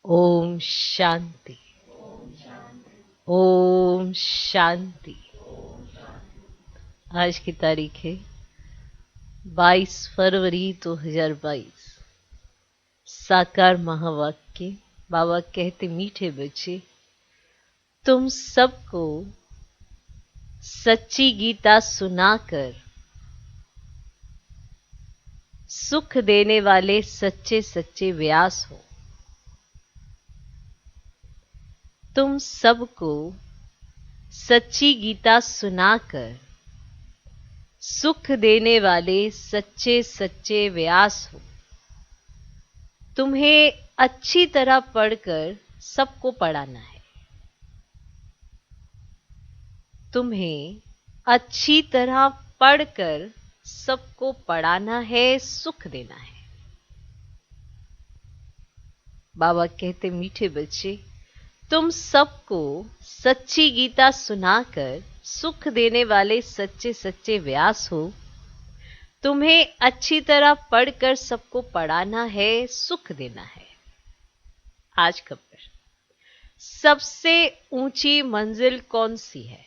ओम शांति। ओम शांति। आज की तारीख है 22 फरवरी 2022। साकार महावाक्य। बाबा कहते, मीठे बच्चे, तुम सबको सच्ची गीता सुनाकर सुख देने वाले सच्चे सच्चे व्यास हो। तुम सबको सच्ची गीता सुनाकर सुख देने वाले सच्चे सच्चे व्यास हो। तुम्हें अच्छी तरह पढ़कर सबको पढ़ाना है। तुम्हें अच्छी तरह पढ़कर सबको पढ़ाना है, सुख देना है। बाबा कहते, मीठे बच्चे, तुम सबको सच्ची गीता सुनाकर सुख देने वाले सच्चे सच्चे व्यास हो। तुम्हें अच्छी तरह पढ़कर सबको पढ़ाना है, सुख देना है। आज का प्रश्न, सबसे ऊंची मंजिल कौन सी है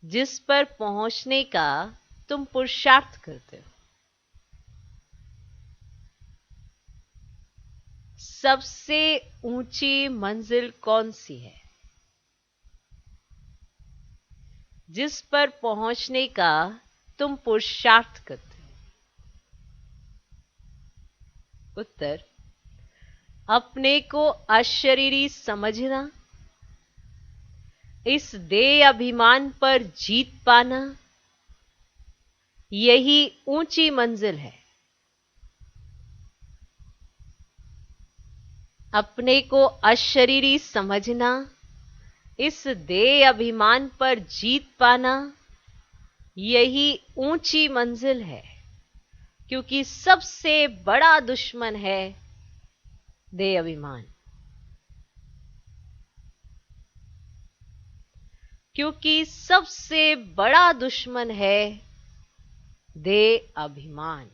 जिस पर पहुंचने का तुम पुरुषार्थ करते हो? सबसे ऊंची मंजिल कौन सी है जिस पर पहुंचने का तुम पुरुषार्थ करते हो? उत्तर, अपने को अशरीरी समझना, इस देह अभिमान पर जीत पाना, यही ऊंची मंजिल है। अपने को अशरीरी समझना, इस देह अभिमान पर जीत पाना, यही ऊंची मंजिल है। क्योंकि सबसे बड़ा दुश्मन है देह अभिमान। क्योंकि सबसे बड़ा दुश्मन है देह अभिमान।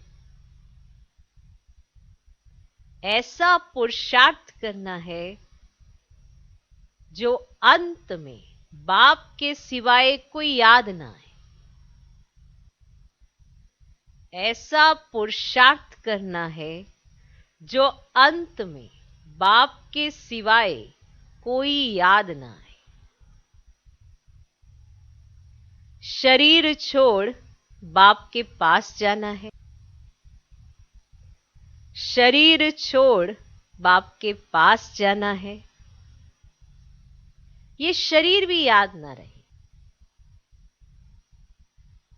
ऐसा पुरुषार्थ करना है जो अंत में बाप के सिवाय कोई याद ना आए। ऐसा पुरुषार्थ करना है जो अंत में बाप के सिवाय कोई याद ना आए। शरीर छोड़ बाप के पास जाना है। शरीर छोड़ बाप के पास जाना है। ये शरीर भी याद ना रहे।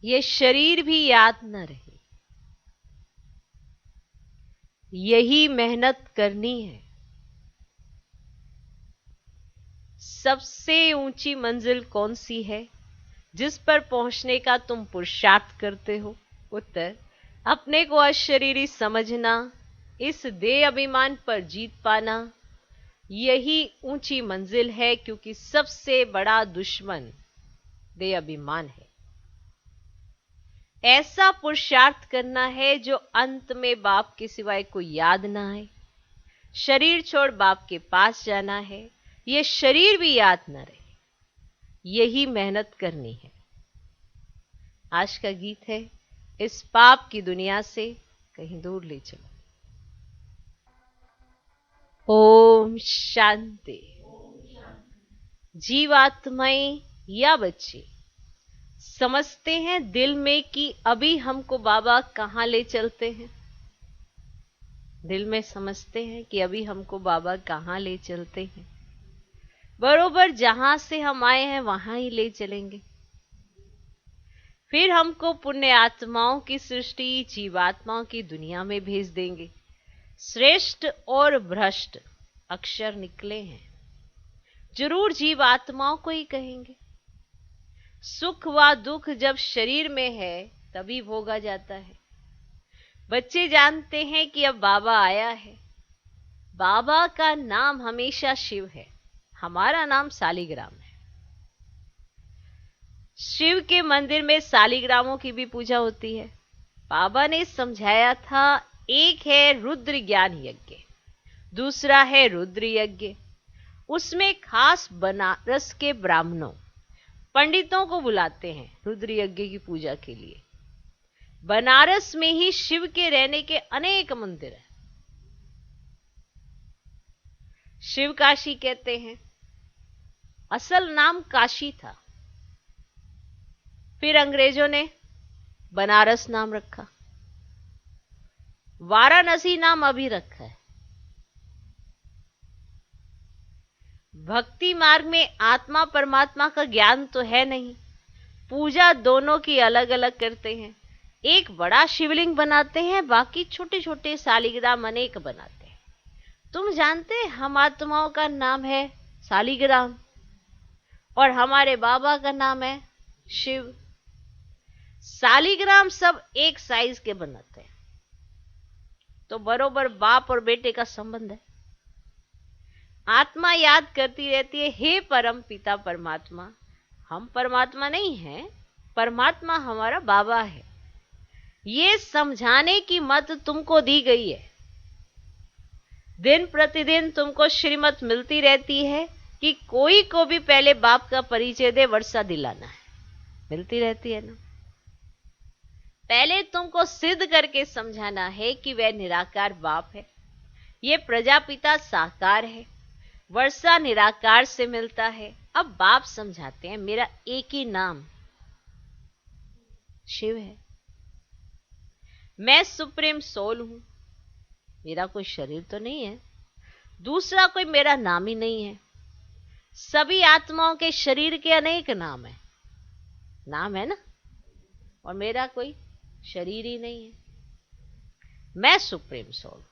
ये शरीर भी याद ना रहे। यही मेहनत करनी है। सबसे ऊंची मंजिल कौन सी है जिस पर पहुंचने का तुम पुरुषार्थ करते हो? उत्तर, अपने को अशरीरी समझना, इस देह अभिमान पर जीत पाना, यही ऊंची मंजिल है। क्योंकि सबसे बड़ा दुश्मन देह अभिमान है। ऐसा पुरुषार्थ करना है जो अंत में बाप के सिवाय कोई याद ना आए। शरीर छोड़ बाप के पास जाना है। ये शरीर भी याद ना रहे। यही मेहनत करनी है। आज का गीत है, इस पाप की दुनिया से कहीं दूर ले चलो। ओम शांति। जीवात्माएं या बच्चे समझते हैं दिल में कि अभी हमको बाबा कहां ले चलते हैं। दिल में समझते हैं कि अभी हमको बाबा कहां ले चलते हैं। बरोबर जहां से हम आए हैं वहां ही ले चलेंगे। फिर हमको पुण्य आत्माओं की सृष्टि, जीवात्माओं की दुनिया में भेज देंगे। श्रेष्ठ और भ्रष्ट अक्षर निकले हैं, जरूर जीवात्माओं को ही कहेंगे। सुख व दुख जब शरीर में है तभी भोगा जाता है। बच्चे जानते हैं कि अब बाबा आया है। बाबा का नाम हमेशा शिव है। हमारा नाम सालिग्राम है। शिव के मंदिर में सालिग्रामों की भी पूजा होती है। बाबा ने समझाया था, एक है रुद्र ज्ञान यज्ञ, दूसरा है रुद्र यज्ञ। उसमें खास बनारस के ब्राह्मणों पंडितों को बुलाते हैं रुद्र यज्ञ की पूजा के लिए। बनारस में ही शिव के रहने के अनेक मंदिर हैं। शिव काशी कहते हैं। असल नाम काशी था, फिर अंग्रेजों ने बनारस नाम रखा। वाराणसी नाम अभी रखा है। भक्ति मार्ग में आत्मा परमात्मा का ज्ञान तो है नहीं, पूजा दोनों की अलग अलग करते हैं। एक बड़ा शिवलिंग बनाते हैं, बाकी छोटे छोटे शालिग्राम अनेक बनाते हैं। तुम जानते हैं हम आत्माओं का नाम है शालिग्राम और हमारे बाबा का नाम है शिव। शालिग्राम सब एक साइज के बनाते हैं, तो बरोबर बाप और बेटे का संबंध है। आत्मा याद करती रहती है, हे परम पिता परमात्मा, हम परमात्मा नहीं हैं, परमात्मा हमारा बाबा है। ये समझाने की मत तुमको दी गई है। दिन प्रतिदिन तुमको श्रीमत मिलती रहती है कि कोई को भी पहले बाप का परिचय दे, वर्षा दिलाना है। मिलती रहती है ना। पहले तुमको सिद्ध करके समझाना है कि वह निराकार बाप है, ये प्रजापिता साकार है, वर्षा निराकार से मिलता है। अब बाप समझाते हैं मेरा एक ही नाम शिव है, मैं सुप्रीम सोल हूं, मेरा कोई शरीर तो नहीं है, दूसरा कोई मेरा नाम ही नहीं है। सभी आत्माओं के शरीर के अनेक नाम है, नाम है ना, और मेरा कोई शरीर ही नहीं है। मैं सुप्रीम सोल।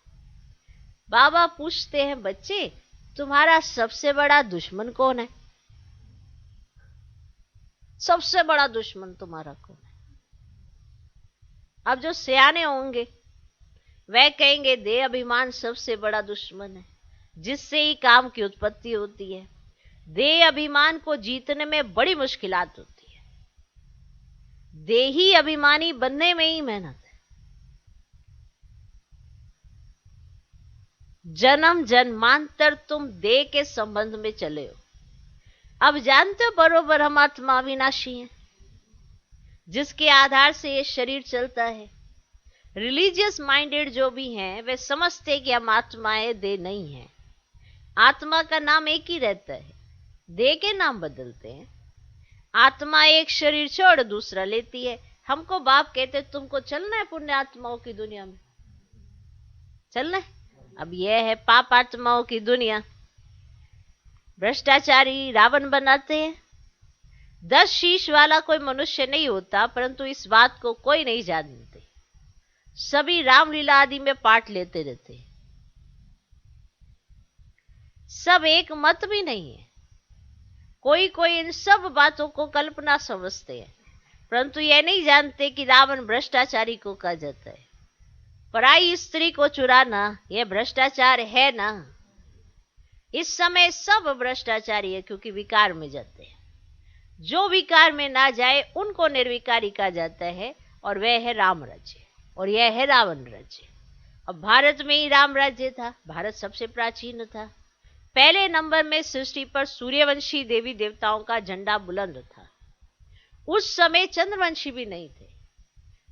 बाबा पूछते हैं बच्चे तुम्हारा सबसे बड़ा दुश्मन कौन है? सबसे बड़ा दुश्मन तुम्हारा कौन है? अब जो सियाने होंगे वह कहेंगे देह अभिमान सबसे बड़ा दुश्मन है, जिससे ही काम की उत्पत्ति होती है। देह अभिमान को जीतने में बड़ी मुश्किलात होती है। देही अभिमानी बनने में ही मेहनत है। जन्म जन्मांतर तुम देह के संबंध में चले हो। अब जानते हो बरोबर हम आत्मा अविनाशी हैं, जिसके आधार से ये शरीर चलता है। रिलीजियस माइंडेड जो भी हैं वे समझते कि हम आत्माएं, देह नहीं है। आत्मा का नाम एक ही रहता है, देह के नाम बदलते हैं। आत्मा एक शरीर छोड़ दूसरा लेती है। हमको बाप कहते तुमको चलना है पुण्य आत्माओं की दुनिया में, चलना है। अब यह है पाप आत्माओं की दुनिया। भ्रष्टाचारी रावण बनाते हैं। 10 शीश वाला कोई मनुष्य नहीं होता, परंतु इस बात को कोई नहीं जानते। सभी रामलीला आदि में पार्ट लेते रहते हैं। सब एक मत भी नहीं है। कोई कोई इन सब बातों को कल्पना समझते हैं, परंतु यह नहीं जानते कि रावण भ्रष्टाचारी को कहा जाता है। पराई स्त्री को चुराना यह भ्रष्टाचार है ना। इस समय सब भ्रष्टाचारी है, क्योंकि विकार में जाते हैं। जो विकार में ना जाए उनको निर्विकारी कहा जाता है, और वह है राम राज्य और यह है रावण राज्य। अब भारत में ही राम राज्य था। भारत सबसे प्राचीन था। पहले नंबर में सृष्टि पर सूर्यवंशी देवी देवताओं का झंडा बुलंद था। उस समय चंद्रवंशी भी नहीं थे।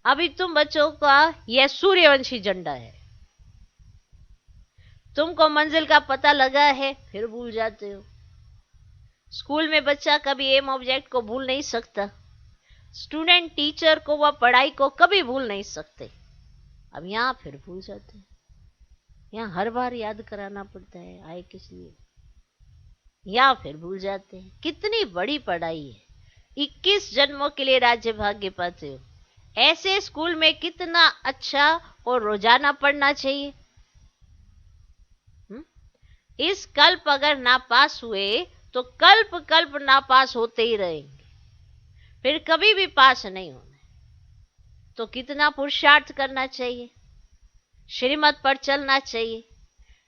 अभी तुम बच्चों का यह सूर्यवंशी झंडा है। तुमको मंजिल का पता लगा है, फिर भूल जाते हो। स्कूल में बच्चा कभी एम ऑब्जेक्ट को भूल नहीं सकता। स्टूडेंट टीचर को व पढ़ाई को कभी भूल नहीं सकते। अब यहां फिर भूल जाते हैं। यहां हर बार याद कराना पड़ता है, आए किस लिए। यहां फिर भूल जाते हैं। कितनी बड़ी पढ़ाई है। 21 जन्मों के लिए राज्य भाग्य पाते हो। ऐसे स्कूल में कितना अच्छा और रोजाना पढ़ना चाहिए। इस कल्प अगर नापास हुए तो कल्प कल्प नापास होते ही रहेंगे, फिर कभी भी पास नहीं होना। तो कितना पुरुषार्थ करना चाहिए, श्रीमत पर चलना चाहिए।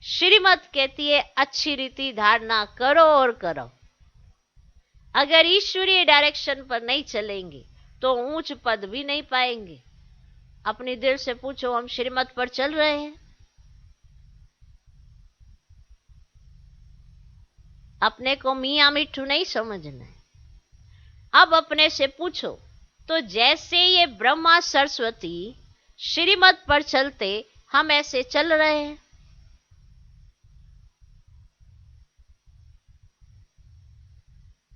श्रीमत कहती है अच्छी रीति धारणा करो और करो। अगर ईश्वरीय डायरेक्शन पर नहीं चलेंगे तो ऊंच पद भी नहीं पाएंगे। अपनी दिल से पूछो, हम श्रीमत पर चल रहे हैं? अपने को मियां मिट्ठू नहीं समझना है। अब अपने से पूछो, तो जैसे ये ब्रह्मा सरस्वती श्रीमत पर चलते, हम ऐसे चल रहे हैं?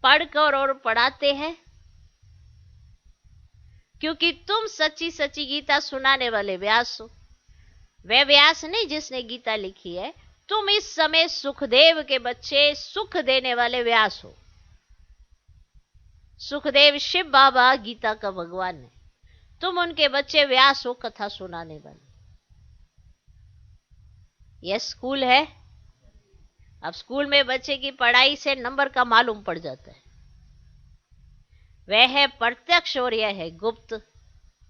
पढ़कर और पढ़ाते हैं, क्योंकि तुम सच्ची सच्ची गीता सुनाने वाले व्यास हो। वह व्यास नहीं जिसने गीता लिखी है, तुम इस समय सुखदेव के बच्चे, सुख देने वाले व्यास हो। सुखदेव शिव बाबा गीता का भगवान है, तुम उनके बच्चे व्यास हो, कथा सुनाने वाले। यह स्कूल है। अब स्कूल में बच्चे की पढ़ाई से नंबर का मालूम पड़ जाता है। वह है प्रत्यक्ष और यह है गुप्त।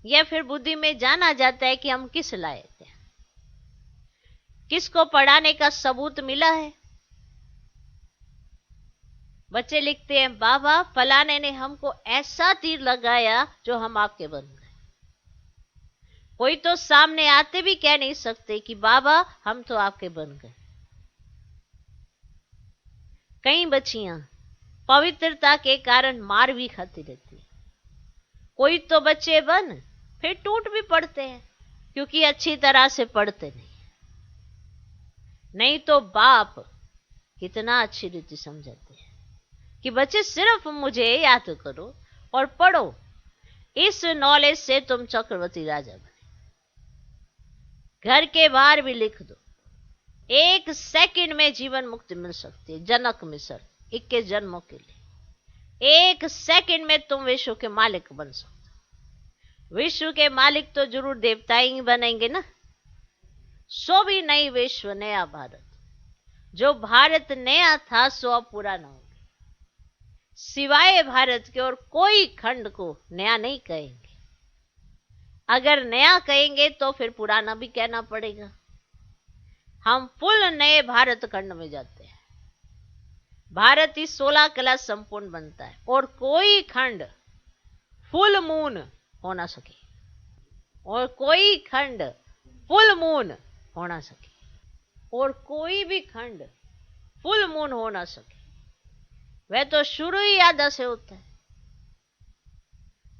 यह फिर बुद्धि में जाना जाता है कि हम किस लायक हैं, किसको पढ़ाने का सबूत मिला है। बच्चे लिखते हैं, बाबा फलाने ने हमको ऐसा तीर लगाया जो हम आपके बन गए। कोई तो सामने आते भी कह नहीं सकते कि बाबा हम तो आपके बन गए। कई बच्चियां पवित्रता के कारण मार भी खाती रहती है। कोई तो बच्चे बन फिर टूट भी पड़ते हैं, क्योंकि अच्छी तरह से पढ़ते नहीं तो बाप कितना अच्छी रीति समझाते हैं कि बच्चे सिर्फ मुझे याद करो और पढ़ो, इस नॉलेज से तुम चक्रवर्ती राजा बने। घर के बाहर भी लिख दो, 1 सेकंड में जीवन मुक्ति मिल सकती है। जनक मिश्र 21 जन्मों के लिए 1 सेकंड में तुम विश्व के मालिक बन सकते हो। विश्व के मालिक तो जरूर देवता ही बनेंगे ना। सो भी नई विश्व नया भारत, जो भारत नया था सो अब पुराना हो गया। सिवाय भारत के और कोई खंड को नया नहीं कहेंगे। अगर नया कहेंगे तो फिर पुराना भी कहना पड़ेगा। हम फुल नए भारत खंड में जाते हैं। भारत इस 16 कला संपूर्ण बनता है और कोई खंड फुल मून हो ना सके, और कोई खंड फुल मून हो ना सके, और कोई भी खंड फुल मून हो ना सके। वह तो शुरू ही आधा से होता है।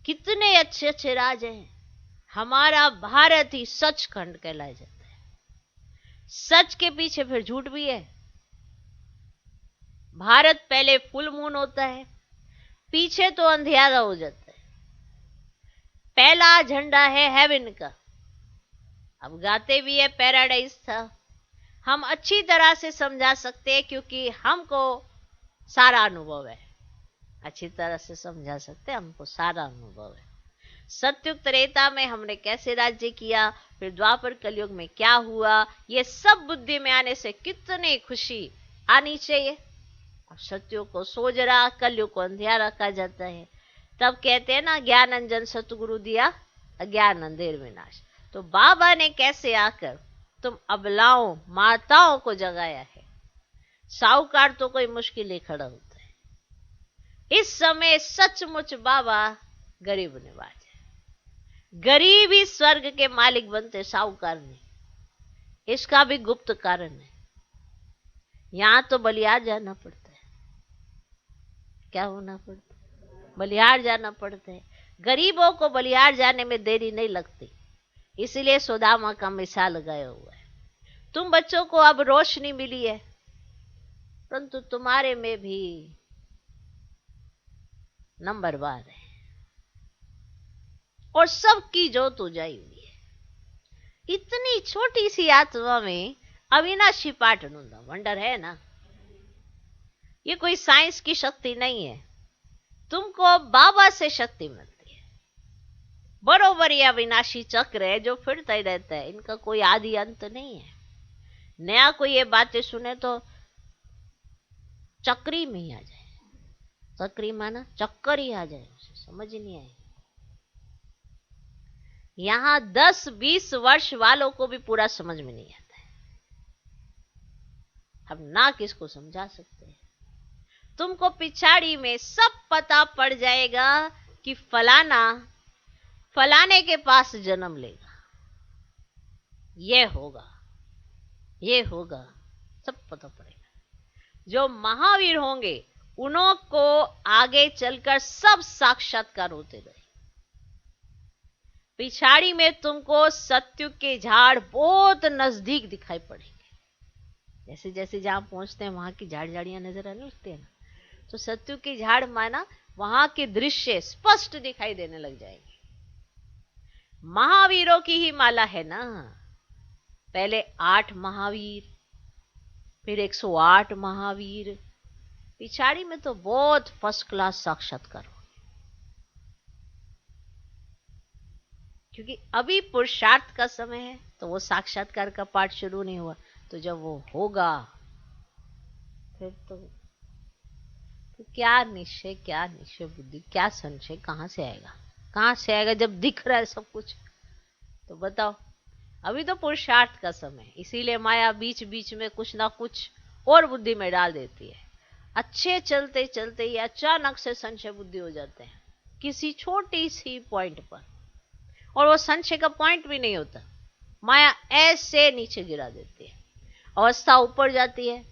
कितने अच्छे अच्छे राज हैं। हमारा भारत ही सच खंड कहलाया जाता है। सच के पीछे फिर झूठ भी है। भारत पहले फुल मून होता है, पीछे तो अंधियारा हो जाता है। पहला झंडा है हेवन का। अब गाते भी है पैराडाइज था। हम अच्छी तरह से समझा सकते हैं क्योंकि हमको सारा अनुभव है। अच्छी तरह से समझा सकते हैं, हमको सारा अनुभव है। सत्युग त्रेता में हमने कैसे राज्य किया, फिर द्वापर कलयुग में क्या हुआ, ये सब बुद्धि में आने से कितनी खुशी आनी चाहिए। अब सत्युग को सोजरा, कलयुग को अंधियारा कहा जाता है। तब कहते हैं ना, ज्ञान अंजन सतगुरु दिया, अज्ञान अंधेर विनाश। तो बाबा ने कैसे आकर तुम अबलाओं माताओं को जगाया है। साहूकार तो कोई मुश्किल ही खड़ा होता है। इस समय सचमुच बाबा गरीब निवाज है। गरीब ही स्वर्ग के मालिक बनते साहूकार ने। इसका भी गुप्त कारण है। यहां तो बलिहार जाना पड़ता है। क्या होना पड़ता है? बलिहार जाना पड़ता है। गरीबों को बलिहार जाने में देरी नहीं लगती, इसलिए सुदामा का मिसाल लगाया हुआ है। तुम बच्चों को अब रोशनी मिली है, परंतु तुम्हारे में भी नंबरवार है और सबकी जोत उजाई हुई है। इतनी छोटी सी आत्मा में अविनाशी पाठ ढूंढा, वंडर है ना। ये कोई साइंस की शक्ति नहीं है, तुमको बाबा से शक्ति मिलती है। बरोबर ये अविनाशी चक्र है जो फिरता ही रहता है, इनका कोई आदि अंत नहीं है। नया कोई ये बातें सुने तो चक्री में ही आ जाए। चक्री माना चक्कर ही आ जाए, उसे समझ ही नहीं आए। यहां 10-20 वर्ष वालों को भी पूरा समझ में नहीं आता है। हम ना किसको समझा सकते हैं। तुमको पिछाड़ी में सब पता पड़ जाएगा कि फलाना फलाने के पास जन्म लेगा, ये होगा, ये होगा, सब पता पड़ेगा। जो महावीर होंगे उन्हों को आगे चलकर सब साक्षात्कार होते गए। पिछाड़ी में तुमको सत्युग के झाड़ बहुत नजदीक दिखाई पड़ेंगे। जैसे जैसे जहां पहुंचते हैं वहां की झाड़ झाड़ियां नजर आने लगती है ना, तो सत्युग के झाड़ माना वहां के दृश्य स्पष्ट दिखाई देने लग जाएंगे। महावीरों की ही माला है ना। पहले 8 महावीर, फिर 108 महावीर, पिछाड़ी में तो बहुत फर्स्ट क्लास साक्षात्कार हो। क्योंकि अभी पुरुषार्थ का समय है, तो वो साक्षात्कार का पाठ शुरू नहीं हुआ। तो जब वो होगा फिर तो क्या निश्चय, क्या निश्चय बुद्धि, क्या संशय, कहां से आएगा, कहां से आएगा जब दिख रहा है सब कुछ। तो बताओ, अभी तो पुरुषार्थ का समय, इसीलिए माया बीच बीच में कुछ ना कुछ और बुद्धि में डाल देती है। अच्छे चलते चलते ही अचानक से संशय बुद्धि हो जाते हैं किसी छोटी सी पॉइंट पर, और वो संशय का पॉइंट भी नहीं होता, माया ऐसे नीचे गिरा देती है। अवस्था ऊपर जाती है,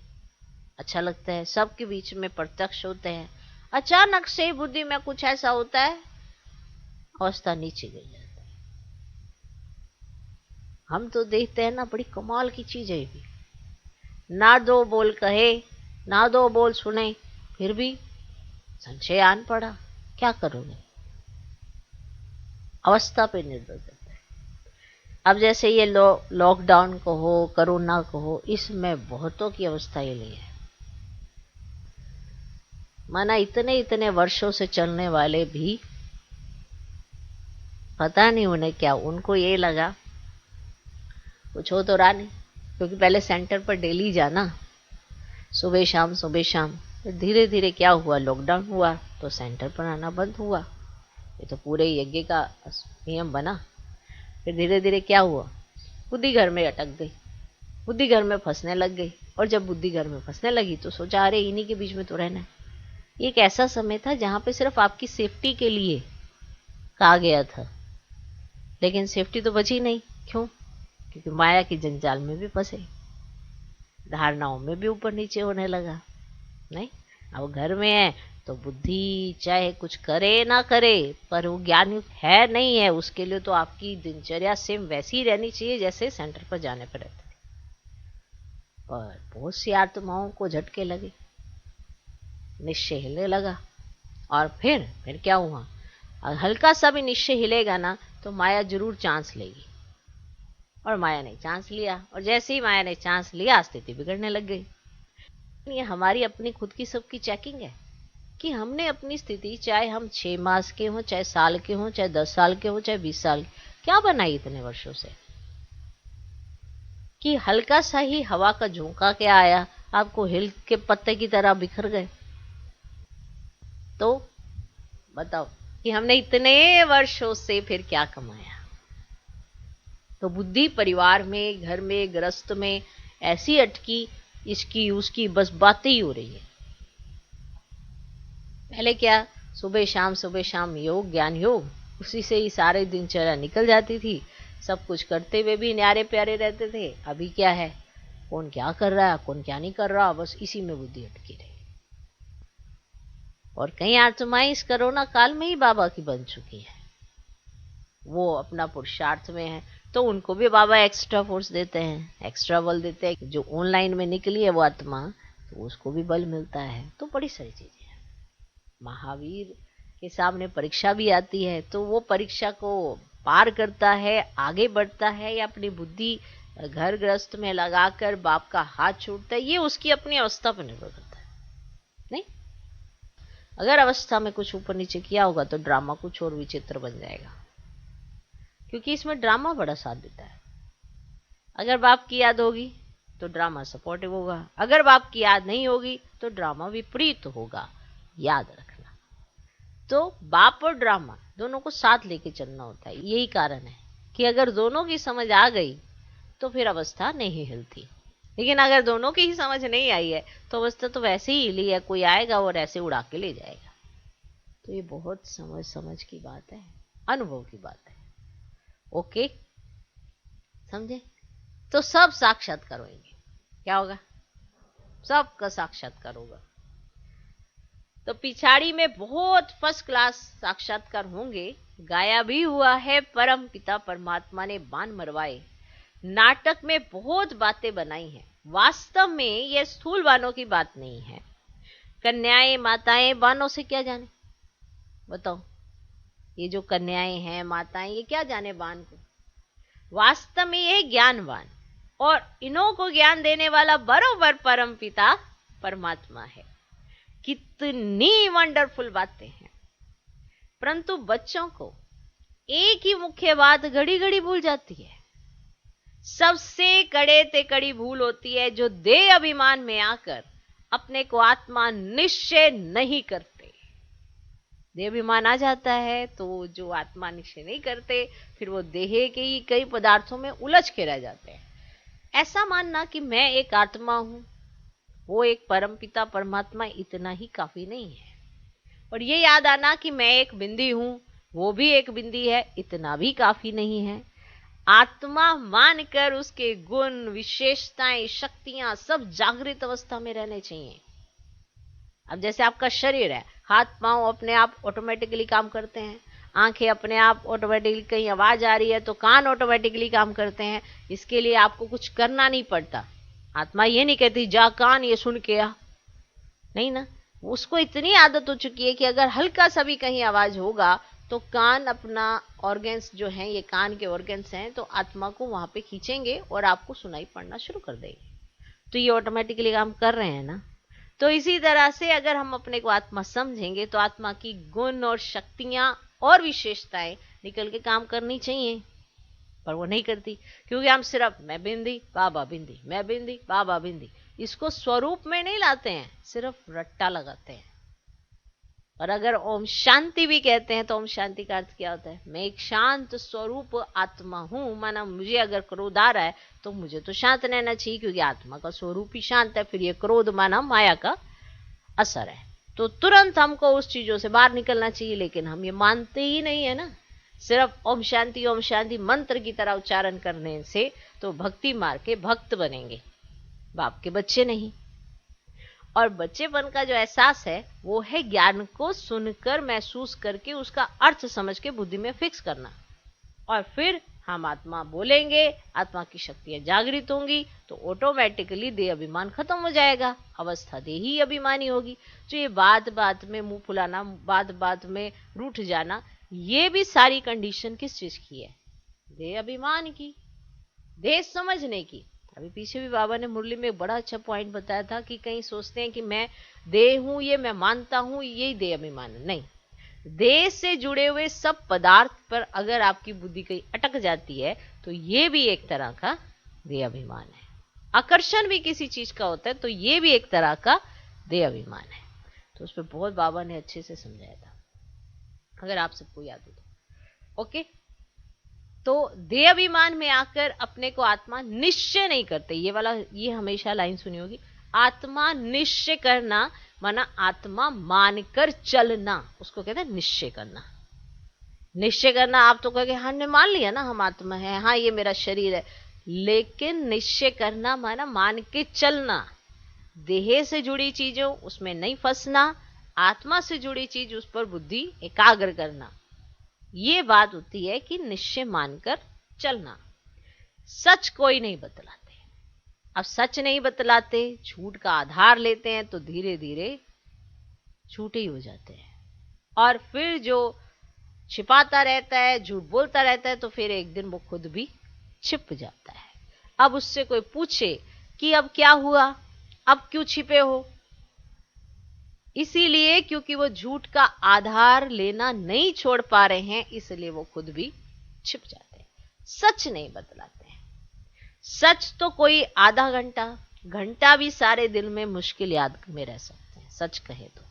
अच्छा लगता है, सबके बीच में प्रत्यक्ष होते हैं। अचानक से बुद्धि में कुछ ऐसा होता है, अवस्था नीचे गिर जाती है। हम तो देखते हैं ना, बड़ी कमाल की चीज है ये भी। ना दो बोल कहे, ना दो बोल सुने, फिर भी संशय आन पड़ा। क्या करोगे, अवस्था पे निर्भर करता है। अब जैसे ये लॉकडाउन को हो, कोरोना को हो, इसमें बहुतों की अवस्था ये ली है। माना इतने इतने वर्षों से चलने वाले भी पता नहीं उन्हें क्या, उनको ये लगा कुछ हो तो रहा नहीं। क्योंकि पहले सेंटर पर डेली जाना, सुबह शाम सुबह शाम, फिर धीरे धीरे क्या हुआ, लॉकडाउन हुआ तो सेंटर पर आना बंद हुआ। ये तो पूरे यज्ञ का नियम बना। फिर धीरे धीरे क्या हुआ, बुद्धि घर में अटक गई, बुद्धि घर में फंसने लग गई। और जब बुद्धि घर में फंसने लगी तो सोचा अरे इन्हीं के बीच में तो रहना है। ये एक ऐसा समय था जहां पे सिर्फ आपकी सेफ्टी के लिए कहा गया था, लेकिन सेफ्टी तो बची नहीं। क्यों? क्योंकि माया की जंजाल में भी फंसे, धारणाओं में भी ऊपर नीचे होने लगा। नहीं, अब घर में है तो बुद्धि चाहे कुछ करे ना करे, पर वो ज्ञान युक्त है नहीं है, उसके लिए तो आपकी दिनचर्या सेम वैसी ही रहनी चाहिए जैसे सेंटर पर जाने पर रहती। पर बहुत सी आत्माओं को झटके लगे, निश्चय हिलने लगा। और फिर क्या हुआ, हल्का सा भी निश्चय हिलेगा ना तो माया जरूर चांस लेगी। और माया ने चांस लिया, और जैसे ही माया ने चांस लिया स्थिति बिगड़ने लग गई। ये हमारी अपनी खुद की सबकी चेकिंग है कि हमने अपनी स्थिति, चाहे हम 6 मास के हों, चाहे साल के हों, चाहे 10 साल के हों, चाहे 20 साल के, क्या बनाई इतने वर्षों से कि हल्का सा ही हवा का झोंका क्या आया, आपको हिल के पत्ते की तरह बिखर गए। तो बताओ कि हमने इतने वर्षों से फिर क्या कमाया। तो बुद्धि परिवार में, घर में, गृहस्थ में ऐसी अटकी, इसकी उसकी बस बातें ही हो रही है। पहले क्या, सुबह शाम योग, ज्ञान योग, उसी से ही सारे दिनचर्या निकल जाती थी। सब कुछ करते हुए भी न्यारे प्यारे रहते थे। अभी क्या है, कौन क्या कर रहा है, कौन क्या नहीं कर रहा, बस इसी में बुद्धि अटकी रही। और कई आत्माएं इस कोरोना काल में ही बाबा की बन चुकी है। वो अपना पुरुषार्थ में है तो उनको भी बाबा एक्स्ट्रा फोर्स देते हैं, एक्स्ट्रा बल देते हैं। जो ऑनलाइन में निकली है वो आत्मा, तो उसको भी बल मिलता है। तो बड़ी सारी चीजें हैं। महावीर के सामने परीक्षा भी आती है, तो वो परीक्षा को पार करता है, आगे बढ़ता है, या अपनी बुद्धि घर गृहस्थ में लगाकर बाप का हाथ छूटता है, ये उसकी अपनी अवस्था पर निर्भर करता है। नहीं, अगर अवस्था में कुछ ऊपर नीचे किया होगा तो ड्रामा कुछ और विचित्र बन जाएगा, क्योंकि इसमें ड्रामा बड़ा साथ देता है। अगर बाप की याद होगी तो ड्रामा सपोर्टिव होगा, अगर बाप की याद नहीं होगी तो ड्रामा विपरीत होगा। याद रखना, तो बाप और ड्रामा दोनों को साथ लेके चलना होता है। यही कारण है कि अगर दोनों की समझ आ गई तो फिर अवस्था नहीं हिलती। लेकिन अगर दोनों की ही समझ नहीं आई है तो अवस्था तो वैसे ही हिली है, कोई आएगा और ऐसे उड़ा के ले जाएगा। तो ये बहुत समझ समझ की बात है, अनुभव की बात है। ओके, समझे? तो सब साक्षात्कार होंगे। क्या होगा? सबका साक्षात्कार होगा। तो पिछाड़ी में बहुत फर्स्ट क्लास साक्षात्कार होंगे। गाया भी हुआ है, परम पिता परमात्मा ने बाण मरवाए। नाटक में बहुत बातें बनाई हैं। वास्तव में यह स्थूल बाणों की बात नहीं है। कन्याएं माताएं बाणों से क्या जाने? बताओ, ये जो कन्याएं हैं माताएं, ये क्या जाने बाण को? वास्तव में यह ज्ञानवान, और इन्हों को ज्ञान देने वाला बरोबर परम पिता परमात्मा है। कितनी वंडरफुल बातें हैं। परंतु बच्चों को एक ही मुख्य बात घड़ी घड़ी भूल जाती है। सबसे कड़े ते कड़ी भूल होती है जो देह अभिमान में आकर अपने को आत्मा निश्चय नहीं करते। देह अभिमान आ जाता है तो जो आत्मा निश्चय नहीं करते, फिर वो देह के ही कई पदार्थों में उलझ के रह जाते हैं। ऐसा मानना कि मैं एक आत्मा हूं, वो एक परमपिता परमात्मा, इतना ही काफी नहीं है। और ये याद आना कि मैं एक बिंदी हूं, वो भी एक बिंदी है, इतना भी काफी नहीं है। आत्मा मानकर उसके गुण, विशेषताएं, शक्तियां सब जागृत अवस्था में रहने चाहिए। अब जैसे आपका शरीर है, हाथ पांव अपने आप ऑटोमेटिकली काम करते हैं, आंखें अपने आप ऑटोमेटिकली, कहीं आवाज आ रही है तो कान ऑटोमेटिकली काम करते हैं। इसके लिए आपको कुछ करना नहीं पड़ता। आत्मा ये नहीं कहती जा कान ये सुन के आ, नहीं ना। उसको इतनी आदत हो चुकी है कि अगर हल्का सा भी कहीं आवाज होगा तो कान अपना ऑर्गन्स जो हैं, ये कान के ऑर्गन्स हैं, तो आत्मा को वहां पे खींचेंगे और आपको सुनाई पड़ना शुरू कर देंगे। तो ये ऑटोमेटिकली काम कर रहे हैं ना। तो इसी तरह से अगर हम अपने को आत्मा समझेंगे तो आत्मा की गुण और शक्तियां और विशेषताएं निकल के काम करनी चाहिए, पर वो नहीं करती। क्योंकि हम सिर्फ मैं बिंदी बाबा बिंदी, मैं बिंदी बाबा बिंदी, इसको स्वरूप में नहीं लाते हैं, सिर्फ रट्टा लगाते हैं। और अगर ओम शांति भी कहते हैं तो ओम शांति का अर्थ क्या होता है? मैं एक शांत स्वरूप आत्मा हूं। माना मुझे अगर क्रोध आ रहा है तो मुझे तो शांत रहना चाहिए, क्योंकि आत्मा का स्वरूप ही शांत है। फिर ये क्रोध माना माया का असर है, तो तुरंत हमको उस चीजों से बाहर निकलना चाहिए। लेकिन हम ये मानते ही नहीं है ना। सिर्फ ओम शांति मंत्र की तरह उच्चारण करने से तो भक्ति मार्ग के भक्त बनेंगे, बाप के बच्चे नहीं। और बच्चेपन का जो एहसास है वो है ज्ञान को सुनकर, महसूस करके, उसका अर्थ समझ के बुद्धि में फिक्स करना। और फिर हम आत्मा बोलेंगे, आत्मा की शक्तियां जागृत होंगी, तो ऑटोमेटिकली देह अभिमान खत्म हो जाएगा, अवस्था देही अभिमानी होगी। तो ये बात बात में मुंह फुलाना, बात बात में रूठ जाना, ये भी सारी कंडीशन किस चीज की है? देह अभिमान की, देह समझने की। अभी पीछे भी बाबा ने मुरली में बड़ा अच्छा पॉइंट बताया था कि कहीं सोचते हैं कि मैं देह हूं, ये मैं मानता हूं, यही देह अभिमान है। नहीं, देह से जुड़े हुए सब पदार्थ पर अगर आपकी बुद्धि कहीं अटक जाती है तो ये भी एक तरह का देह अभिमान है। आकर्षण भी किसी चीज का होता है तो ये भी एक तरह का देह अभिमान है। तो उस पर बहुत बाबा ने अच्छे से समझाया था, अगर आप सबको याद हो तो। ओके, तो देह अभिमान में आकर अपने को आत्मा निश्चय नहीं करते। ये वाला, ये हमेशा लाइन सुनी होगी, आत्मा निश्चय करना माना आत्मा मानकर चलना, उसको कहते हैं निश्चय करना। निश्चय करना, आप तो कहोगे हमने मान लिया ना हम आत्मा है, हाँ ये मेरा शरीर है, लेकिन निश्चय करना माना मान के चलना। देह से जुड़ी चीजों उसमें नहीं फंसना, आत्मा से जुड़ी चीज उस पर बुद्धि एकाग्र करना। ये बात होती है कि निश्चय मानकर चलना। सच कोई नहीं बतलाते। अब सच नहीं बतलाते, झूठ का आधार लेते हैं, तो धीरे धीरे झूठे ही हो जाते हैं। और फिर जो छिपाता रहता है, झूठ बोलता रहता है, तो फिर एक दिन वो खुद भी छिप जाता है। अब उससे कोई पूछे कि अब क्या हुआ, अब क्यों छिपे हो? इसीलिए क्योंकि वो झूठ का आधार लेना नहीं छोड़ पा रहे हैं, इसलिए वो खुद भी छिप जाते हैं, सच नहीं बतलाते हैं। सच तो कोई आधा घंटा, घंटा भी सारे दिन में मुश्किल याद में रह सकते हैं, सच कहे तो।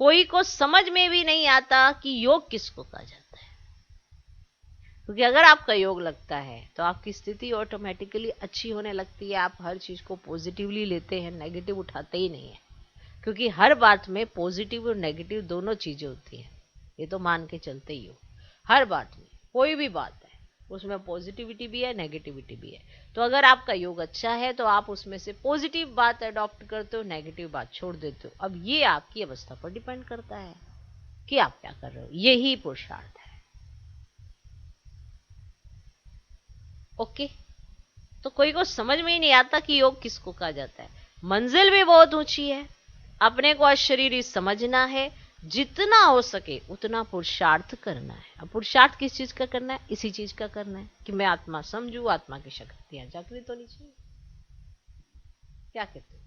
कोई को समझ में भी नहीं आता कि योग किसको कहा जाता है, क्योंकि अगर आपका योग लगता है तो आपकी स्थिति ऑटोमेटिकली अच्छी होने लगती है। आप हर चीज को पॉजिटिवली लेते हैं, नेगेटिव उठाते ही नहीं है। क्योंकि हर बात में पॉजिटिव और नेगेटिव दोनों चीजें होती हैं, ये तो मान के चलते ही हो। हर बात में, कोई भी बात है, उसमें पॉजिटिविटी भी है, नेगेटिविटी भी है। तो अगर आपका योग अच्छा है तो आप उसमें से पॉजिटिव बात अडॉप्ट करते हो, नेगेटिव बात छोड़ देते हो। अब ये आपकी अवस्था पर डिपेंड करता है कि आप क्या कर रहे हो। यही पुरुषार्थ है। ओके, तो कोई को समझ में ही नहीं आता कि योग किसको कहा जाता है। मंजिल भी बहुत ऊंची है, अपने को अशरीरी समझना है, जितना हो सके उतना पुरुषार्थ करना है। अब पुरुषार्थ किस चीज का करना है? इसी चीज का करना है कि मैं आत्मा समझू, आत्मा की शक्तियां जागृत होनी चाहिए। क्या कहते हो?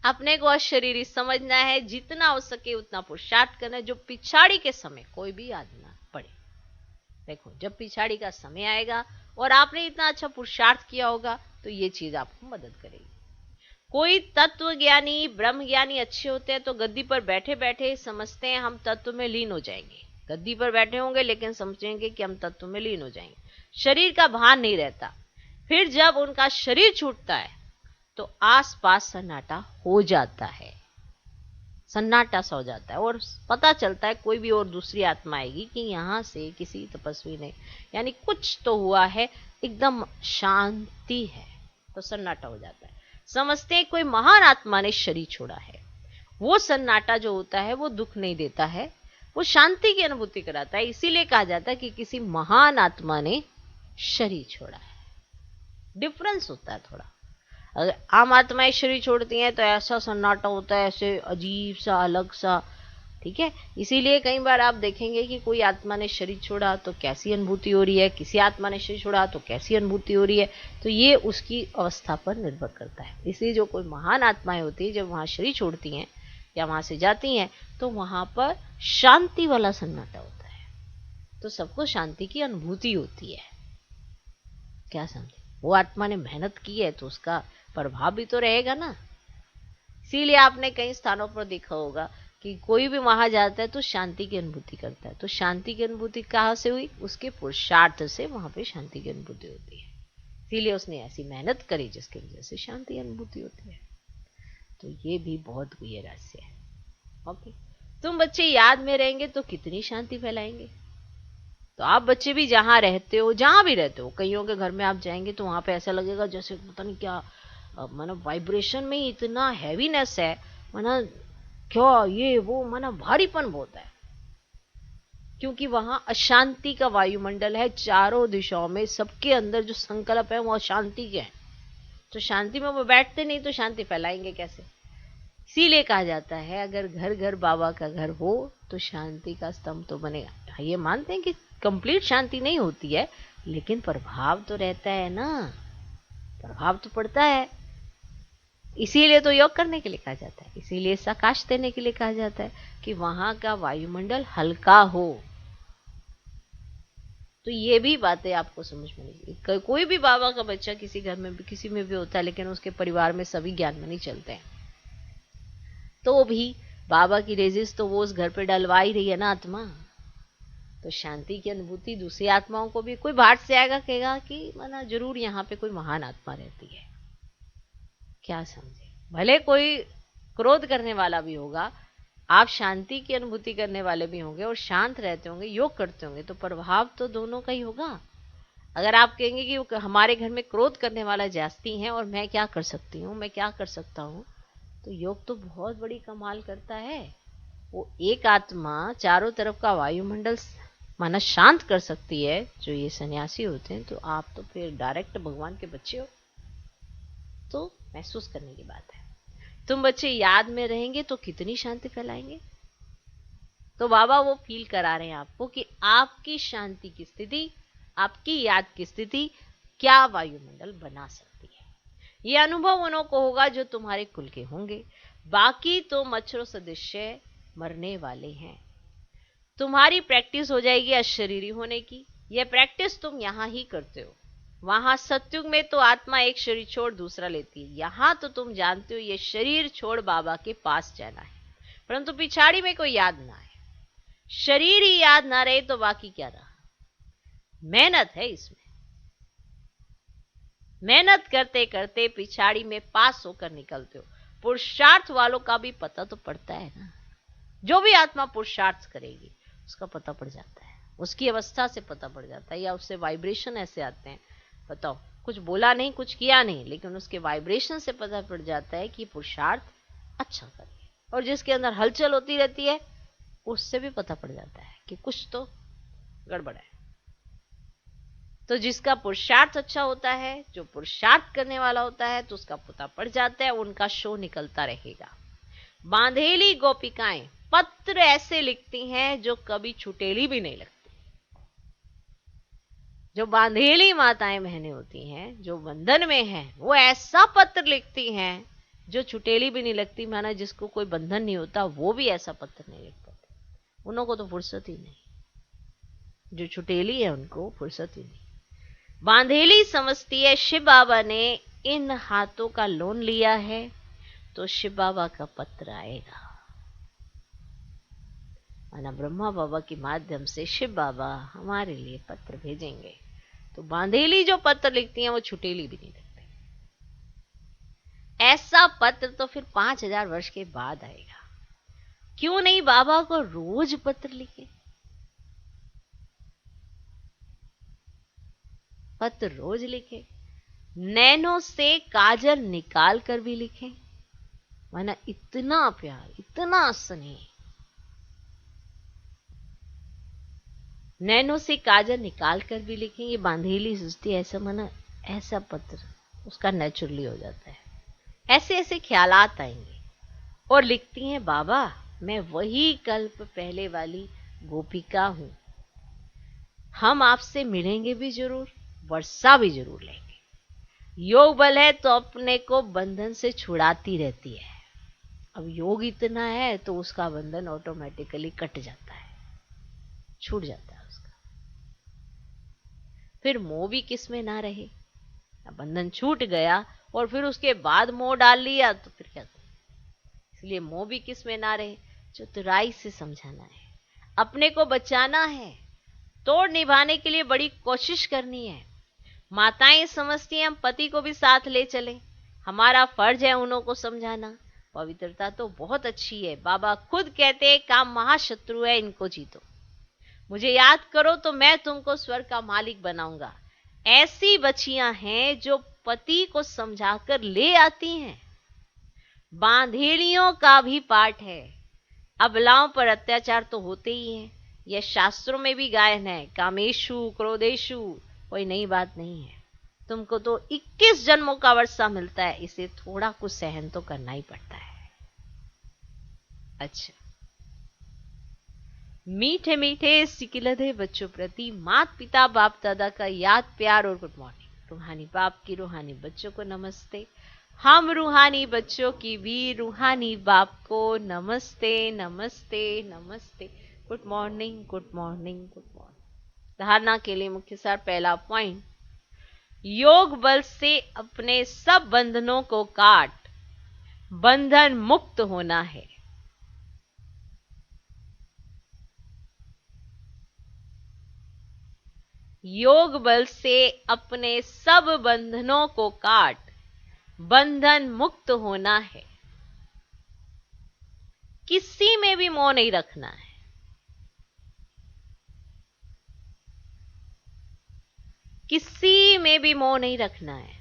अपने को अशरीरी समझना है, जितना हो सके उतना पुरुषार्थ करना है, जो पिछाड़ी के समय कोई भी याद ना पड़े। देखो, जब पिछाड़ी का समय आएगा और आपने इतना अच्छा पुरुषार्थ किया होगा तो ये चीज आपको मदद करेगी। कोई तत्व ज्ञानी, ब्रह्म ज्ञानी अच्छे होते हैं तो गद्दी पर बैठे बैठे समझते हैं हम तत्व में लीन हो जाएंगे। गद्दी पर बैठे होंगे लेकिन समझेंगे कि हम तत्व में लीन हो जाएंगे। शरीर का भान नहीं रहता। फिर जब उनका शरीर छूटता है तो आसपास सन्नाटा हो जाता है, सन्नाटा सा हो जाता है और पता चलता है कोई भी और दूसरी आत्मा आएगी कि यहां से किसी तपस्वी ने, यानी कुछ तो हुआ है, एकदम शांति है, तो सन्नाटा हो जाता है। समझते हैं कोई महान आत्मा ने शरीर छोड़ा है। वो सन्नाटा जो होता है वो दुख नहीं देता है, वो शांति की अनुभूति कराता है। इसीलिए कहा जाता है कि किसी महान आत्मा ने शरीर छोड़ा है। डिफरेंस होता है थोड़ा। अगर आम आत्माएं शरीर छोड़ती हैं तो ऐसा सन्नाटा होता है, ऐसे अजीब सा, अलग सा, ठीक है। इसीलिए कई बार आप देखेंगे कि कोई आत्मा ने शरीर छोड़ा तो कैसी अनुभूति हो रही है, किसी आत्मा ने शरीर छोड़ा तो कैसी अनुभूति हो रही है। तो ये उसकी अवस्था पर निर्भर करता है। इसलिए जो कोई महान आत्माएं होती है, जब वहां शरीर छोड़ती हैं या वहां से जाती हैं तो वहां पर शांति वाला सन्नाटा होता है, तो सबको शांति की अनुभूति होती है। क्या समझे? वो आत्मा ने मेहनत की है तो उसका प्रभाव भी तो रहेगा ना। इसीलिए आपने कई स्थानों पर देखा होगा कि कोई भी वहां जाता है तो शांति की अनुभूति करता है। तो शांति की अनुभूति कहाँ से हुई? उसके पुरुषार्थ से वहां पे शांति की अनुभूति होती है। इसीलिए उसने ऐसी मेहनत करी जिसकी वजह से शांति अनुभूति होती है। तो ये भी बहुत ये रहस्य है। ओके, तुम बच्चे याद में रहेंगे तो कितनी शांति फैलाएंगे। तो आप बच्चे भी जहां रहते हो, जहां भी रहते हो, कईयों के घर में आप जाएंगे तो वहां पे ऐसा लगेगा जैसे पता नहीं क्या, माना वाइब्रेशन में इतना हैवीनेस है, माना क्या ये वो, माना भारीपन बहुत है, क्योंकि वहां अशांति का वायुमंडल है। चारों दिशाओं में सबके अंदर जो संकल्प है वो अशांति के हैं। तो शांति में वो बैठते नहीं तो शांति फैलाएंगे कैसे? इसीलिए कहा जाता है अगर घर घर बाबा का घर हो तो शांति का स्तंभ तो बनेगा। ये मानते हैं कि कंप्लीट शांति नहीं होती है, लेकिन प्रभाव तो रहता है ना, प्रभाव तो पड़ता है। इसीलिए तो योग करने के लिए कहा जाता है, इसीलिए प्रकाश देने के लिए कहा जाता है कि वहां का वायुमंडल हल्का हो। तो ये भी बातें आपको समझ में नहीं। कोई भी बाबा का बच्चा किसी घर में भी, किसी में भी होता है, लेकिन उसके परिवार में सभी ज्ञान में नहीं चलते हैं, तो भी बाबा की रेजिस तो वो उस घर पे डलवा ही रही है ना आत्मा। तो शांति की अनुभूति दूसरी आत्माओं को भी, कोई बाहर से आएगा कहेगा कि माना जरूर यहाँ पे कोई महान आत्मा रहती है। क्या समझे? भले कोई क्रोध करने वाला भी होगा, आप शांति की अनुभूति करने वाले भी होंगे और शांत रहते होंगे, योग करते होंगे, तो प्रभाव तो दोनों का ही होगा। अगर आप कहेंगे कि हमारे घर में क्रोध करने वाला जास्ती है और मैं क्या कर सकती हूँ, मैं क्या कर सकता हूँ, तो योग तो बहुत बड़ी कमाल करता है। वो एक आत्मा चारों तरफ का वायुमंडल माना शांत कर सकती है, जो ये सन्यासी होते हैं। तो आप तो फिर डायरेक्ट भगवान के बच्चे हो। तो महसूस करने की बात है। तुम बच्चे याद में रहेंगे तो कितनी शांति फैलाएंगे। तो बाबा वो फील करा रहे हैं आपको कि आपकी शांति की स्थिति, आपकी याद की स्थिति क्या वायुमंडल बना सकती है। ये अनुभव उन्हों को होगा जो तुम्हारे कुल के होंगे। बाकी तो मच्छरों सदृश्य मरने वाले हैं। तुम्हारी प्रैक्टिस हो जाएगी अशरीरी होने की। यह प्रैक्टिस तुम यहां ही करते हो। वहां सत्युग में तो आत्मा एक शरीर छोड़ दूसरा लेती है। यहां तो तुम जानते हो ये शरीर छोड़ बाबा के पास जाना है, परंतु पिछाड़ी में कोई याद ना आए। शरीर ही याद ना रहे तो बाकी क्या रहा। मेहनत है इसमें, मेहनत करते करते पिछाड़ी में पास होकर निकलते हो। पुरुषार्थ वालों का भी पता तो पड़ता है ना। जो भी आत्मा पुरुषार्थ करेगी उसका पता पड़ जाता है, उसकी अवस्था से पता पड़ जाता है, या उससे वाइब्रेशन ऐसे आते हैं, बताओ कुछ बोला नहीं, कुछ किया नहीं, लेकिन उसके वाइब्रेशन से पता पड़ जाता है कि पुरुषार्थ अच्छा करिए। और जिसके अंदर हलचल होती रहती है उससे भी पता पड़ जाता है कि कुछ तो गड़बड़ है। तो जिसका पुरुषार्थ अच्छा होता है, जो पुरुषार्थ करने वाला होता है, तो उसका पता पड़ जाता है, उनका शो निकलता रहेगा। बांधेली गोपिकाएं पत्र ऐसे लिखती हैं जो कभी छुटेली भी नहीं लगती। जो बांधेली माताएं बहनें होती हैं, जो बंधन में हैं, वो ऐसा पत्र लिखती हैं जो छुटेली भी नहीं लगती। माना जिसको कोई बंधन नहीं होता वो भी ऐसा पत्र नहीं लिख पाते, उनको तो फुर्सत ही नहीं। जो छुटेली है उनको फुर्सत ही नहीं। बांधेली समझती है शिव बाबा ने इन हाथों का लोन लिया है तो शिव बाबा का पत्र आएगा। माना ब्रह्मा बाबा के माध्यम से शिव बाबा हमारे लिए पत्र भेजेंगे। तो बांधेली जो पत्र लिखती हैं वो छुटेली भी नहीं लिखती। ऐसा पत्र तो फिर 5000 वर्ष के बाद आएगा। क्यों नहीं बाबा को रोज पत्र लिखे, पत्र रोज लिखे, नैनों से काजल निकाल कर भी लिखे। माना इतना प्यार, इतना स्नेह, नैनों से काजल निकाल कर भी लिखें। ये बांधेली सोचती है ऐसा, माना ऐसा पत्र उसका नेचुरली हो जाता है। ऐसे ऐसे ख्यालात आएंगे और लिखती हैं, बाबा मैं वही कल्प पहले वाली गोपिका हूं, हम आपसे मिलेंगे भी जरूर, वर्षा भी जरूर लेंगे। योग बल है तो अपने को बंधन से छुड़ाती रहती है। अब योग इतना है तो उसका बंधन ऑटोमेटिकली कट जाता है, छूट जाता है उसका। फिर मोह भी किस में ना रहे। अब बंधन छूट गया और फिर उसके बाद मोह डाल लिया तो फिर क्या करें। इसलिए मोह भी किस में ना रहे। चतुराई से समझाना है, अपने को बचाना है, तोड़ निभाने के लिए बड़ी कोशिश करनी है। माताएं समझती हैं हम पति को भी साथ ले चलें, हमारा फर्ज है उन्हों को समझाना। पवित्रता तो बहुत अच्छी है, बाबा खुद कहते हैं काम महाशत्रु है, इनको जीतो, मुझे याद करो तो मैं तुमको स्वर्ग का मालिक बनाऊंगा। ऐसी बच्चियां हैं जो पति को समझाकर ले आती हैं। बांधेलियों का भी पाठ है। अबलाओं पर अत्याचार तो होते ही हैं, यह शास्त्रों में भी गायन है। कामेशु क्रोधेशु कोई नई बात नहीं है। तुमको तो 21 जन्मों का वर्षा मिलता है, इसे थोड़ा कुछ सहन तो करना ही पड़ता है। अच्छा, मीठे मीठे सिकिलधे बच्चों प्रति माता पिता बाप दादा का याद प्यार और गुड मॉर्निंग। रूहानी बाप की रूहानी बच्चों को नमस्ते। हम रूहानी बच्चों की भी रूहानी बाप को नमस्ते नमस्ते नमस्ते। Good morning good morning good morning. धारणा के लिए मुख्य सार, पहला पॉइंट, योग बल से अपने सब बंधनों को काट बंधन मुक्त होना है। योग बल से अपने सब बंधनों को काट बंधन मुक्त होना है। किसी में भी मोह नहीं रखना है। किसी में भी मोह नहीं रखना है।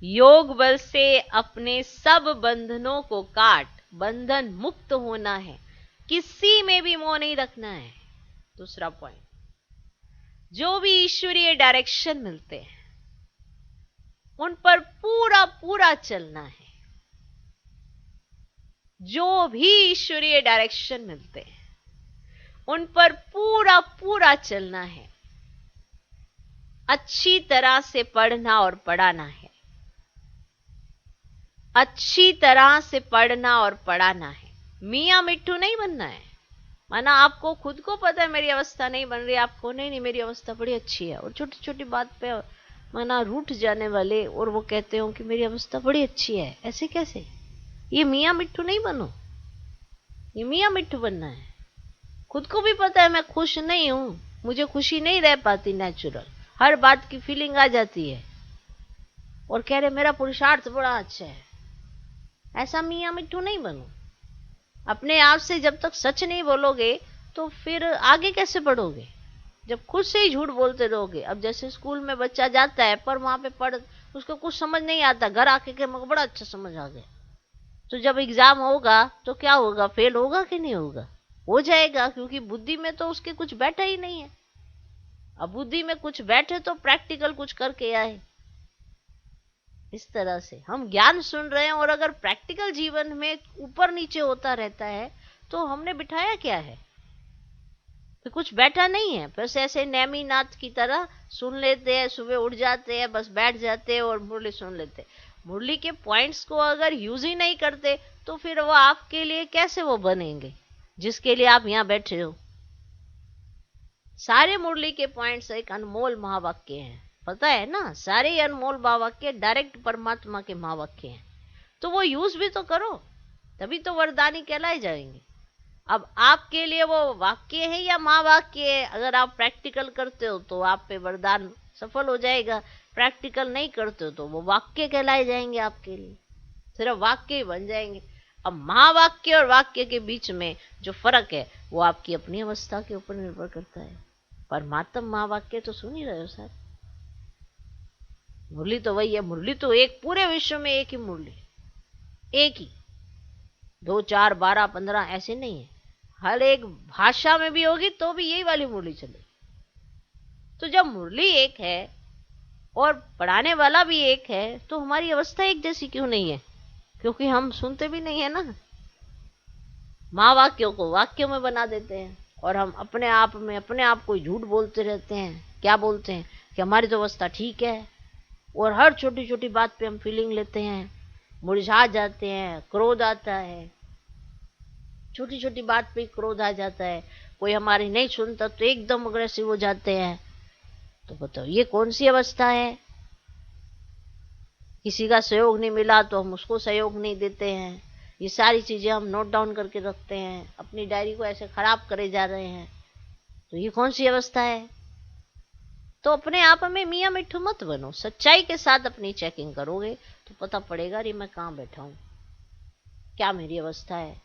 योग बल से अपने सब बंधनों को काट बंधन मुक्त होना है। किसी में भी मोह नहीं रखना है। दूसरा पॉइंट, जो भी ईश्वरीय डायरेक्शन मिलते हैं उन पर पूरा पूरा चलना है। जो भी ईश्वरीय डायरेक्शन मिलते हैं उन पर पूरा पूरा चलना है। अच्छी तरह से पढ़ना और पढ़ाना है। अच्छी तरह से पढ़ना और पढ़ाना है। मियां मिट्ठू नहीं बनना है। माना आपको खुद को पता है मेरी अवस्था नहीं बन रही, आपको नहीं मेरी अवस्था बड़ी अच्छी है, और छोटी छोटी बात पे माना रूठ जाने वाले और वो कहते हो कि मेरी अवस्था बड़ी अच्छी है। ऐसे कैसे? ये मियां मिट्ठू नहीं बनो। ये मियां मिट्ठू बनना है। खुद को भी पता है मैं खुश नहीं हूं, मुझे खुशी नहीं रह पाती नेचुरल, हर बात की फीलिंग आ जाती है, और कह रहे मेरा पुरुषार्थ बड़ा अच्छा है। ऐसा मियां मिट्ठू नहीं बनो। अपने आप से जब तक सच नहीं बोलोगे तो फिर आगे कैसे बढ़ोगे जब खुद से ही झूठ बोलते रहोगे। अब जैसे स्कूल में बच्चा जाता है पर वहां पे पढ़ उसको कुछ समझ नहीं आता, घर आके के मुझे बड़ा अच्छा समझ आ गया, तो जब एग्जाम होगा तो क्या होगा, फेल होगा कि नहीं होगा, हो जाएगा, क्योंकि बुद्धि में तो उसके कुछ बैठा ही नहीं है। अब बुद्धि में कुछ बैठे तो प्रैक्टिकल कुछ करके आए। इस तरह से हम ज्ञान सुन रहे हैं और अगर प्रैक्टिकल जीवन में ऊपर नीचे होता रहता है तो हमने बिठाया क्या है, तो कुछ बैठा नहीं है। बस ऐसे नेमी नाथ की तरह सुन लेते हैं, सुबह उठ जाते हैं, बस बैठ जाते हैं और मुरली सुन लेते हैं। मुरली के पॉइंट्स को अगर यूज ही नहीं करते तो फिर वो आपके लिए कैसे वो बनेंगे जिसके लिए आप यहाँ बैठे हो। सारे मुरली के पॉइंट्स एक अनमोल महावाक्य हैं, पता है ना, सारे अनमोल महावाक्य डायरेक्ट परमात्मा के महावाक्य हैं, तो वो यूज भी तो करो, तभी तो वरदानी कहलाए जाएंगे। अब आपके लिए वो वाक्य है या महावाक्य है, अगर आप प्रैक्टिकल करते हो तो आप पे वरदान सफल हो जाएगा, प्रैक्टिकल नहीं करते हो तो वो वाक्य कहलाए जाएंगे, आपके लिए सिर्फ वाक्य ही बन जाएंगे। अब महावाक्य और वाक्य के बीच में जो फर्क है वो आपकी अपनी अवस्था के ऊपर निर्भर करता है। परमात्मा महावाक्य तो सुन ही रहे हो सर, मुरली तो वही है, मुरली तो एक पूरे विश्व में एक ही मुरली, एक ही, 2 4 12 15 ऐसे नहीं है, हर एक भाषा में भी होगी तो भी यही वाली मुरली चलेगी। तो जब मुरली एक है और पढ़ाने वाला भी एक है तो हमारी अवस्था एक जैसी क्यों नहीं है, क्योंकि हम सुनते भी नहीं है ना, महावाक्यों को वाक्यों में बना देते हैं और हम अपने आप में अपने आप को झूठ बोलते रहते हैं। क्या बोलते हैं कि हमारी तो अवस्था ठीक है, और हर छोटी छोटी बात पे हम फीलिंग लेते हैं, मुरझा जाते हैं, क्रोध आता है, छोटी छोटी बात पे क्रोध आ जाता है, कोई हमारी नहीं सुनता तो एकदम अग्रेसिव हो जाते हैं। तो बताओ ये कौन सी अवस्था है। किसी का सहयोग नहीं मिला तो हम उसको सहयोग नहीं देते हैं, ये सारी चीजें हम नोट डाउन करके रखते हैं, अपनी डायरी को ऐसे खराब करे जा रहे हैं, तो ये कौन सी अवस्था है। तो अपने आप में मियाँ मिट्ठू मत बनो, सच्चाई के साथ अपनी चेकिंग करोगे तो पता पड़ेगा अरे मैं कहाँ बैठा हूं, क्या मेरी अवस्था है।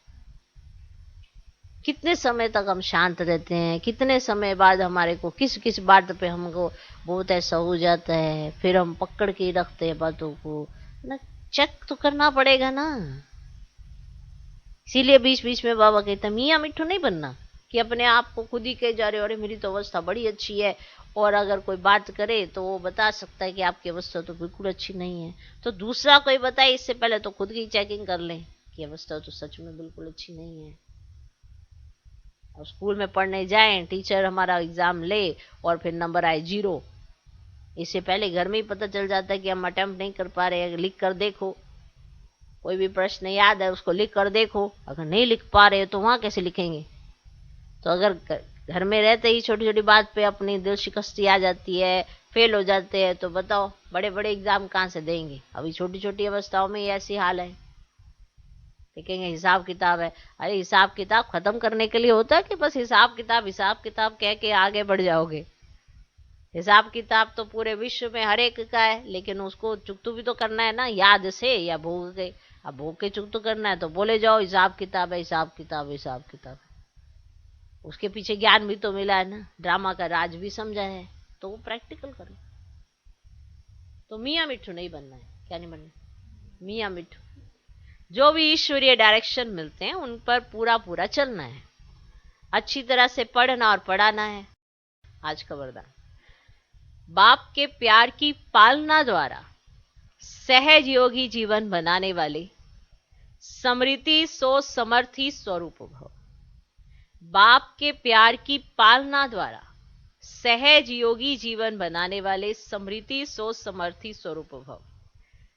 कितने समय तक हम शांत रहते हैं, कितने समय बाद हमारे को किस किस बात पे हमको बहुत ऐसा हो जाता है, फिर हम पकड़ के रखते हैं बातों को ना, चेक तो करना पड़ेगा ना। इसीलिए बीच बीच में बाबा कहते हैं मियाँ मिट्ठू नहीं बनना कि अपने आप को खुद ही कह जा रहे हो अरे मेरी तो अवस्था बड़ी अच्छी है, और अगर कोई बात करे तो वो बता सकता है कि आपकी अवस्था तो बिल्कुल अच्छी नहीं है, तो दूसरा कोई बताए इससे पहले तो खुद की चेकिंग कर लें कि अवस्था तो सच में बिल्कुल अच्छी नहीं है। और स्कूल में पढ़ने जाएं, टीचर हमारा एग्जाम ले और फिर नंबर आए 0, इससे पहले घर में ही पता चल जाता है कि हम अटेम्प्ट नहीं कर पा रहे, लिख कर देखो, कोई भी प्रश्न याद है उसको लिख कर देखो, अगर नहीं लिख पा रहे तो वहां कैसे लिखेंगे। तो अगर घर में रहते ही छोटी छोटी बात पे अपनी दिल शिकस्ती आ जाती है, फेल हो जाते हैं, तो बताओ बड़े बड़े एग्जाम कहाँ से देंगे। अभी छोटी छोटी अवस्थाओं में ऐसी हाल है, देखेंगे हिसाब किताब है, अरे हिसाब किताब खत्म करने के लिए होता है कि बस हिसाब किताब कह के आगे बढ़ जाओगे। हिसाब किताब तो पूरे विश्व में हर एक का है, लेकिन उसको चुकतू भी तो करना है ना, याद से या भोग के। अब भोग के चुकतू करना है तो बोले जाओ हिसाब किताब है, हिसाब किताब हिसाब किताब। उसके पीछे ज्ञान भी तो मिला है ना, ड्रामा का राज भी समझा है, तो वो प्रैक्टिकल करो। तो मियाँ मिट्ठू नहीं बनना है, क्या नहीं बनना, मियाँ मिट्ठू जो भी ईश्वरीय डायरेक्शन मिलते हैं उन पर पूरा पूरा चलना है, अच्छी तरह से पढ़ना और पढ़ाना है। आज का वरदान, बाप के प्यार की पालना द्वारा सहज योगी जीवन बनाने वाले समृति सो समर्थी स्वरूप भव। बाप के प्यार की पालना द्वारा सहज योगी जीवन बनाने वाले समृति सो समर्थी स्वरूप भव।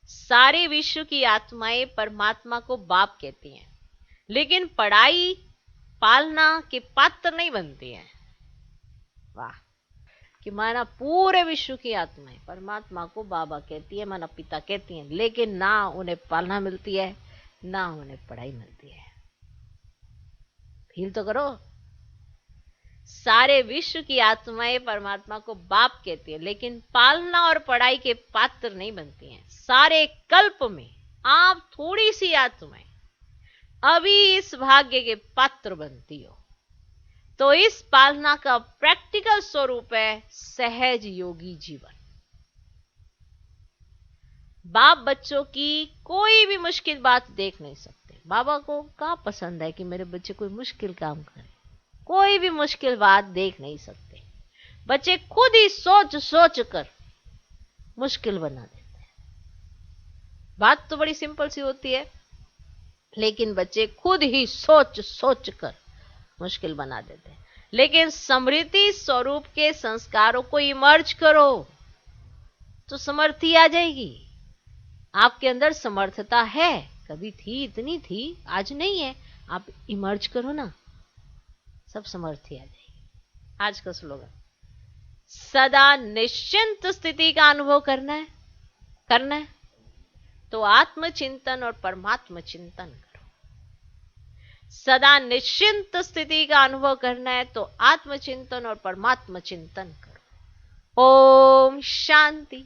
सारे विश्व की आत्माएं परमात्मा को बाप कहती हैं, लेकिन पढ़ाई पालना के पात्र नहीं बनती हैं। वाह, कि माना पूरे विश्व की आत्माएं परमात्मा को बाबा कहती है, माना पिता कहती हैं, लेकिन ना उन्हें पालना मिलती है ना उन्हें पढ़ाई मिलती है। फील तो करो, सारे विश्व की आत्माएं परमात्मा को बाप कहती है, लेकिन पालना और पढ़ाई के पात्र नहीं बनती हैं। सारे कल्प में आप थोड़ी सी आत्माएं अभी इस भाग्य के पात्र बनती हो, तो इस पालना का प्रैक्टिकल स्वरूप है सहज योगी जीवन। बाप बच्चों की कोई भी मुश्किल बात देख नहीं सकते। बाबा को क्या पसंद है कि मेरे बच्चे कोई मुश्किल काम करे? कोई भी मुश्किल बात देख नहीं सकते। बच्चे खुद ही सोच सोच कर मुश्किल बना देते हैं। बात तो बड़ी सिंपल सी होती है, लेकिन बच्चे खुद ही सोच सोच कर मुश्किल बना देते हैं। लेकिन समृद्धि स्वरूप के संस्कारों को इमर्ज करो तो समर्थी आ जाएगी। आपके अंदर समर्थता है, कभी थी, इतनी थी, आज नहीं है। आप इमर्ज करो ना, सब समर्थी आ जाएगी। आज का स्लोगन, सदा निश्चिंत स्थिति का अनुभव करना है तो आत्मचिंतन और परमात्म चिंतन करो। सदा निश्चिंत स्थिति का अनुभव करना है तो आत्मचिंतन और परमात्म चिंतन करो। ओम शांति।